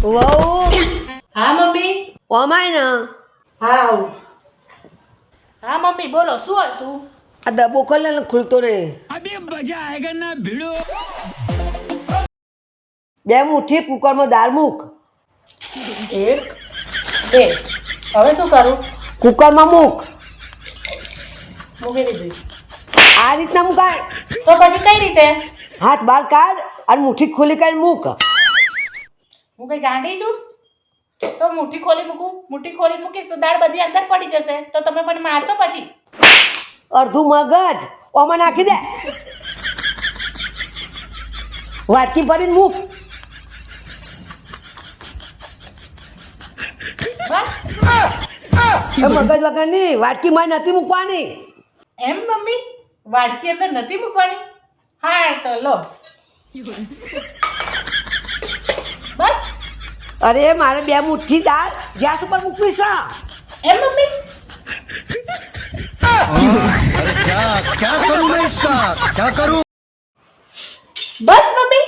વહુ હા mummy. Oh my ને હા આવું. હા મમ્મી બોલો શું હતું? આ ડબ્બો ખોલે ને ખુલતો રે. अभी मजा आएगा ना भिड़ो. બે મુઠ્ઠી કુકરમાં દાળ મૂક. 1 2 હવે શું કરું? કુકરમાં મૂક. મૂકી દીધી. આ રીતના મુકાય. તો પછી કઈ રીતે? હાથ બહાર કાઢ અને મુઠ્ઠી ખોલી કાઢી મૂક. હું કઈ ગાંડી છું? તો મુઠ્ઠી ખોલી મૂકું, મુઠ્ઠી ખોલી મૂકીશ તો દાળ બધી અંદર પડી જશે તો તમે મને મારશો પછી. અડધું મગજ ઓમાં નાખી દે. વાટકી ભરીને મૂક. બસ એ મગજ વગરની વાટકી માં નથી મૂકવાની. એમ મમ્મી વાડકી અંદર નથી મૂકવાની? હા તો લો. બસ અરે મારે બે મુઠ્ઠી દાળ ગેસ ઉપર મૂકવી છે. એમ મમ્મી? क्या करूं मैं इसका क्या करूं બસ મમ્મી.